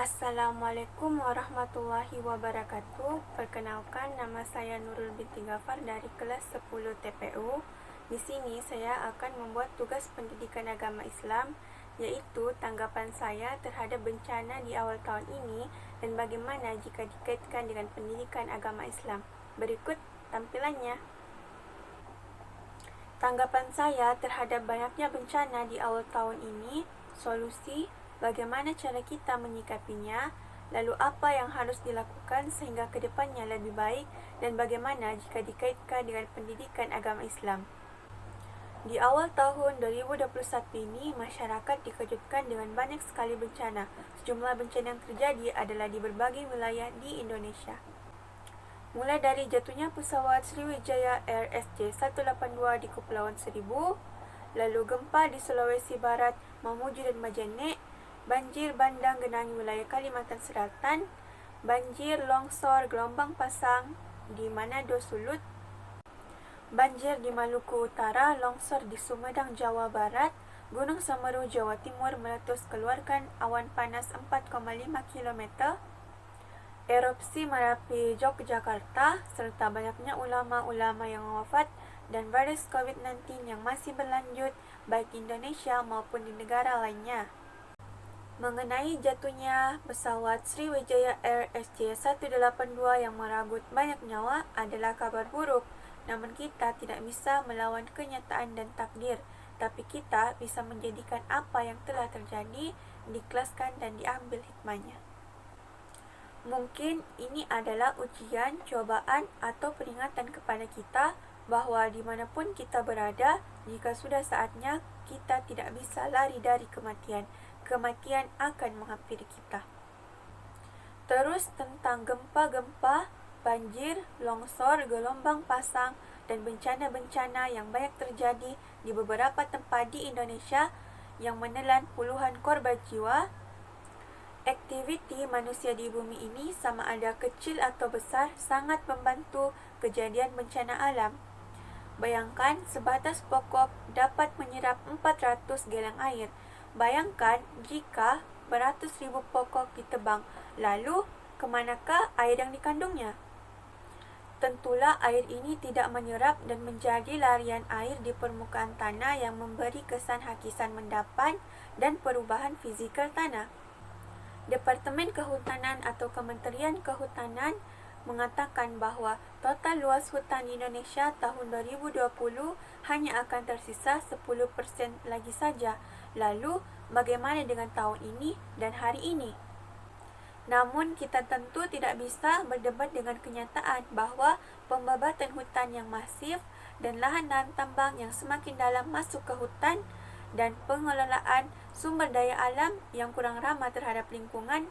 Assalamualaikum warahmatullahi wabarakatuh. Perkenalkan, nama saya Nurul binti Ghafar dari kelas 10 TPU. Di sini saya akan membuat tugas pendidikan agama Islam, yaitu tanggapan saya terhadap bencana di awal tahun ini dan bagaimana jika dikaitkan dengan pendidikan agama Islam. Berikut tampilannya. Tanggapan saya terhadap banyaknya bencana di awal tahun ini, solusi, bagaimana cara kita menyikapinya, lalu apa yang harus dilakukan sehingga ke depannya lebih baik, dan bagaimana jika dikaitkan dengan pendidikan agama Islam. Di awal tahun 2021 ini, masyarakat dikejutkan dengan banyak sekali bencana. Sejumlah bencana yang terjadi adalah di berbagai wilayah di Indonesia. Mulai dari jatuhnya pesawat Sriwijaya Air SJ182 di Kepulauan Seribu, lalu gempa di Sulawesi Barat, Mamuju dan Majene, banjir bandang genangi wilayah Kalimantan Selatan, banjir longsor gelombang pasang di Manado Sulut, banjir di Maluku Utara, longsor di Sumedang Jawa Barat, Gunung Semeru Jawa Timur meletus keluarkan awan panas 4,5 km, erupsi Merapi Yogyakarta, serta banyaknya ulama-ulama yang wafat dan virus COVID-19 yang masih berlanjut baik di Indonesia maupun di negara lainnya. Mengenai jatuhnya pesawat Sriwijaya Air SJ182 yang merenggut banyak nyawa adalah kabar buruk, namun kita tidak bisa melawan kenyataan dan takdir, tapi kita bisa menjadikan apa yang telah terjadi, diikhlaskan dan diambil hikmahnya. Mungkin ini adalah ujian, cobaan, atau peringatan kepada kita bahwa dimanapun kita berada, jika sudah saatnya, kita tidak bisa lari dari kematian. Kematian akan menghampiri kita. Terus tentang gempa-gempa, banjir, longsor, gelombang pasang, dan bencana-bencana yang banyak terjadi di beberapa tempat di Indonesia yang menelan puluhan korban jiwa. Aktiviti manusia di bumi ini, sama ada kecil atau besar, sangat membantu kejadian bencana alam. Bayangkan sebatas pokok dapat menyerap 400 galon air. Bayangkan jika beratus ribu pokok ditebang, lalu kemanakah air yang dikandungnya? Tentulah air ini tidak menyerap dan menjadi larian air di permukaan tanah yang memberi kesan hakisan mendapan dan perubahan fizikal tanah. Departemen Kehutanan atau Kementerian Kehutanan mengatakan bahwa total luas hutan di Indonesia tahun 2020 hanya akan tersisa 10% lagi saja. Lalu, bagaimana dengan tahun ini dan hari ini? Namun, kita tentu tidak bisa berdebat dengan kenyataan bahwa pembabatan hutan yang masif dan lahan-lahan tambang yang semakin dalam masuk ke hutan dan pengelolaan sumber daya alam yang kurang ramah terhadap lingkungan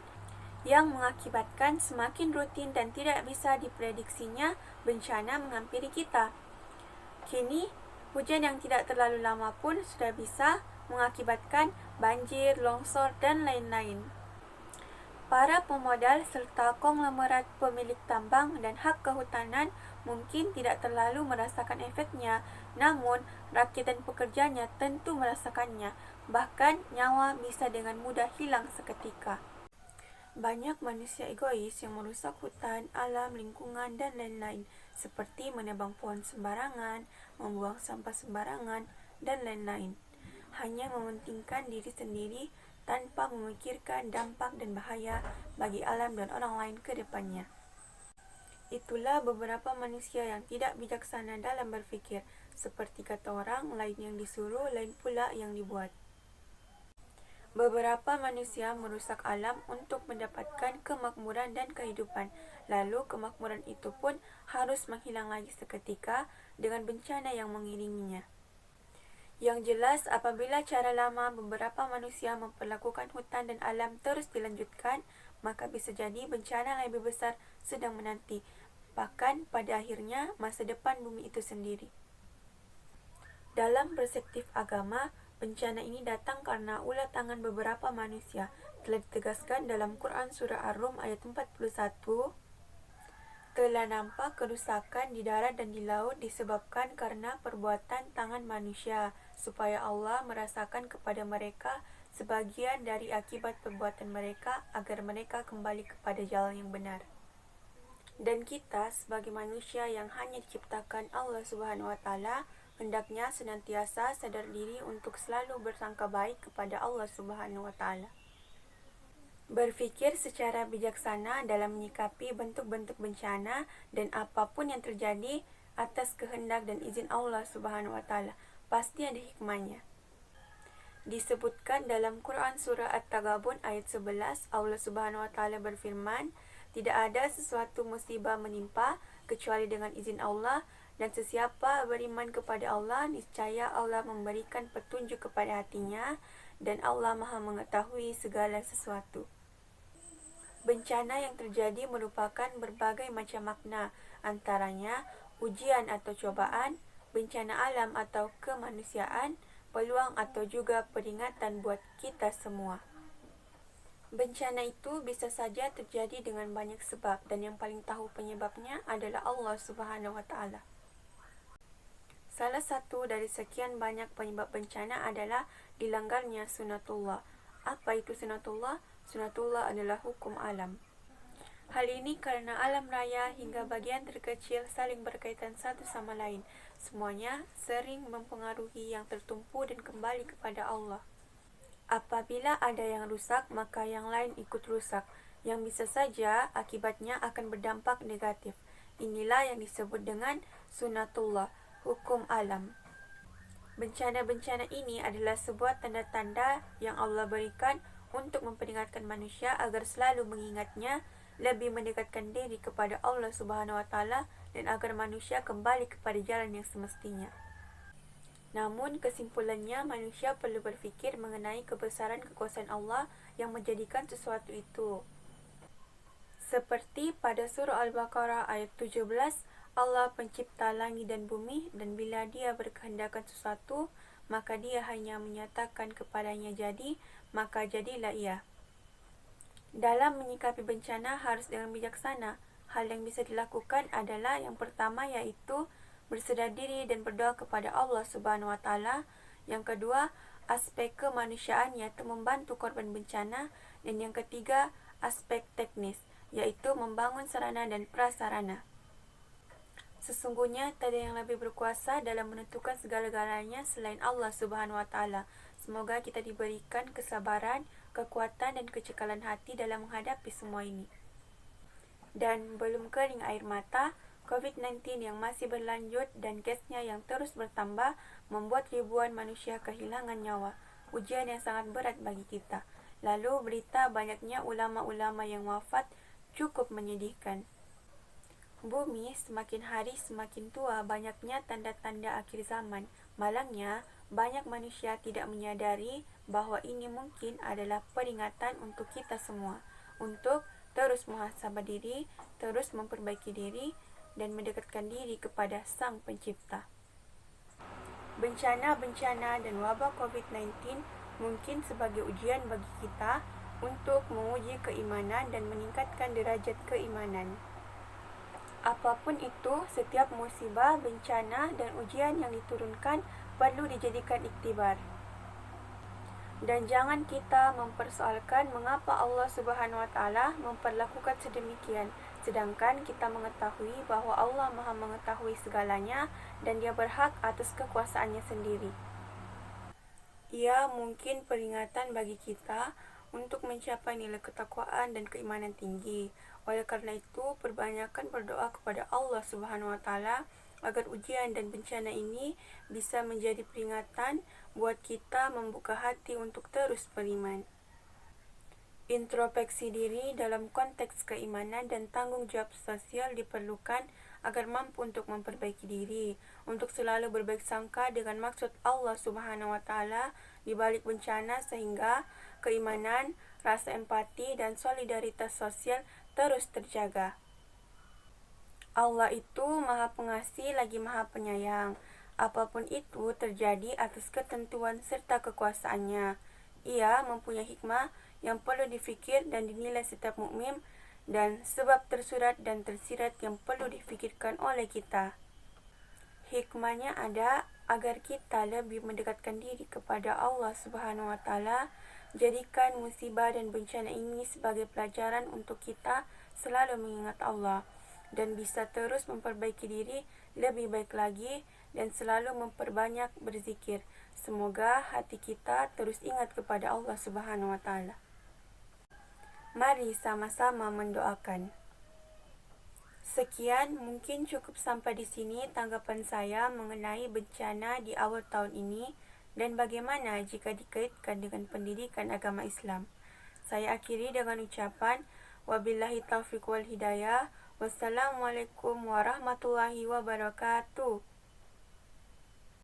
yang mengakibatkan semakin rutin dan tidak bisa diprediksinya bencana menghampiri kita. Kini, hujan yang tidak terlalu lama pun sudah bisa mengakibatkan banjir, longsor, dan lain-lain. Para pemodal serta konglomerat pemilik tambang dan hak kehutanan mungkin tidak terlalu merasakan efeknya, namun rakyat dan pekerjanya tentu merasakannya, bahkan nyawa bisa dengan mudah hilang seketika. Banyak manusia egois yang merusak hutan, alam, lingkungan, dan lain-lain, seperti menebang pohon sembarangan, membuang sampah sembarangan, dan lain-lain. Hanya mementingkan diri sendiri tanpa memikirkan dampak dan bahaya bagi alam dan orang lain ke depannya. Itulah beberapa manusia yang tidak bijaksana dalam berpikir, seperti kata orang, lain yang disuruh, lain pula yang dibuat. Beberapa manusia merusak alam untuk mendapatkan kemakmuran dan kehidupan, lalu kemakmuran itu pun harus menghilang lagi seketika dengan bencana yang mengiringinya. Yang jelas, apabila cara lama beberapa manusia memperlakukan hutan dan alam terus dilanjutkan, maka bisa jadi bencana lebih besar sedang menanti, bahkan pada akhirnya masa depan bumi itu sendiri. Dalam perspektif agama, bencana ini datang karena ulah tangan beberapa manusia. Telah ditegaskan dalam Quran Surah Ar-Rum ayat 41, telah nampak kerusakan di darat dan di laut disebabkan karena perbuatan tangan manusia, supaya Allah merasakan kepada mereka sebagian dari akibat perbuatan mereka agar mereka kembali kepada jalan yang benar. Dan kita sebagai manusia yang hanya diciptakan Allah Subhanahu wa taala hendaknya senantiasa sadar diri untuk selalu bersangka baik kepada Allah Subhanahu wa taala. Berpikir secara bijaksana dalam menyikapi bentuk-bentuk bencana dan apapun yang terjadi atas kehendak dan izin Allah Subhanahu wa taala. Pasti ada hikmahnya. Disebutkan dalam Quran surah At-Taghabun ayat 11, Allah Subhanahu wa taala berfirman, "Tidak ada sesuatu musibah menimpa kecuali dengan izin Allah, dan sesiapa beriman kepada Allah, niscaya Allah memberikan petunjuk kepada hatinya, dan Allah Maha mengetahui segala sesuatu." Bencana yang terjadi merupakan berbagai macam makna, antaranya ujian atau cobaan, bencana alam atau kemanusiaan, peluang atau juga peringatan buat kita semua. Bencana itu bisa saja terjadi dengan banyak sebab, dan yang paling tahu penyebabnya adalah Allah Subhanahu wa taala. Salah satu dari sekian banyak penyebab bencana adalah dilanggarnya sunatullah. Apa itu sunatullah? Sunatullah adalah hukum alam. Hal ini karena alam raya hingga bagian terkecil saling berkaitan satu sama lain. Semuanya sering mempengaruhi yang tertumpu dan kembali kepada Allah. Apabila ada yang rusak, maka yang lain ikut rusak, yang bisa saja akibatnya akan berdampak negatif. Inilah yang disebut dengan sunatullah, hukum alam. Bencana-bencana ini adalah sebuah tanda-tanda yang Allah berikan untuk memperingatkan manusia agar selalu mengingatnya, lebih mendekatkan diri kepada Allah Subhanahu wa taala, dan agar manusia kembali kepada jalan yang semestinya. Namun kesimpulannya, manusia perlu berfikir mengenai kebesaran kekuasaan Allah yang menjadikan sesuatu itu. Seperti pada surah Al-Baqarah ayat 17, Allah pencipta langit dan bumi, dan bila Dia berkehendakkan sesuatu, maka Dia hanya menyatakan kepadanya jadi, maka jadilah ia. Dalam menyikapi bencana harus dengan bijaksana. Hal yang bisa dilakukan adalah yang pertama yaitu bersedar diri dan berdoa kepada Allah Subhanahu wa taala. Yang kedua, aspek kemanusiaan yaitu membantu korban bencana, dan yang ketiga, aspek teknis yaitu membangun sarana dan prasarana. Sesungguhnya tak ada yang lebih berkuasa dalam menentukan segala-galanya selain Allah Subhanahu wa taala. Semoga kita diberikan kesabaran, kekuatan dan kecekalan hati dalam menghadapi semua ini. Dan belum kering air mata, COVID-19 yang masih berlanjut dan kesnya yang terus bertambah membuat ribuan manusia kehilangan nyawa. Ujian yang sangat berat bagi kita. Lalu berita banyaknya ulama-ulama yang wafat cukup menyedihkan. Bumi semakin hari semakin tua, banyaknya tanda-tanda akhir zaman. Malangnya, banyak manusia tidak menyadari bahawa ini mungkin adalah peringatan untuk kita semua, untuk terus muhasabah diri, terus memperbaiki diri, dan mendekatkan diri kepada Sang Pencipta. Bencana-bencana dan wabah COVID-19 mungkin sebagai ujian bagi kita untuk menguji keimanan dan meningkatkan derajat keimanan. Apapun itu, setiap musibah, bencana, dan ujian yang diturunkan perlu dijadikan iktibar. Dan jangan kita mempersoalkan mengapa Allah Subhanahu wa taala memperlakukan sedemikian, sedangkan kita mengetahui bahawa Allah Maha mengetahui segalanya dan Dia berhak atas kekuasaannya sendiri. Ia mungkin peringatan bagi kita untuk mencapai nilai ketakwaan dan keimanan tinggi. Oleh karena itu, perbanyakkan berdoa kepada Allah Subhanahu wa taala agar ujian dan bencana ini bisa menjadi peringatan buat kita membuka hati untuk terus beriman. Introspeksi diri dalam konteks keimanan dan tanggung jawab sosial diperlukan agar mampu untuk memperbaiki diri, untuk selalu berbaik sangka dengan maksud Allah Subhanahu wa taala di balik bencana sehingga keimanan, rasa empati dan solidaritas sosial terus terjaga. Allah itu Maha Pengasih lagi Maha Penyayang. Apapun itu terjadi atas ketentuan serta kekuasaannya. Ia mempunyai hikmah yang perlu difikir dan dinilai setiap mukmin, dan sebab tersurat dan tersirat yang perlu difikirkan oleh kita. Hikmahnya ada agar kita lebih mendekatkan diri kepada Allah Subhanahu wa taala, Jadikan musibah dan bencana ini sebagai pelajaran untuk kita selalu mengingat Allah dan bisa terus memperbaiki diri lebih baik lagi dan selalu memperbanyak berzikir. Semoga hati kita terus ingat kepada Allah Subhanahu wa taala. Mari sama-sama mendoakan. Sekian, mungkin cukup sampai di sini tanggapan saya mengenai bencana di awal tahun ini dan bagaimana jika dikaitkan dengan pendidikan agama Islam. Saya akhiri dengan ucapan wabillahi taufiq wal hidayah. Wassalamualaikum warahmatullahi wabarakatuh.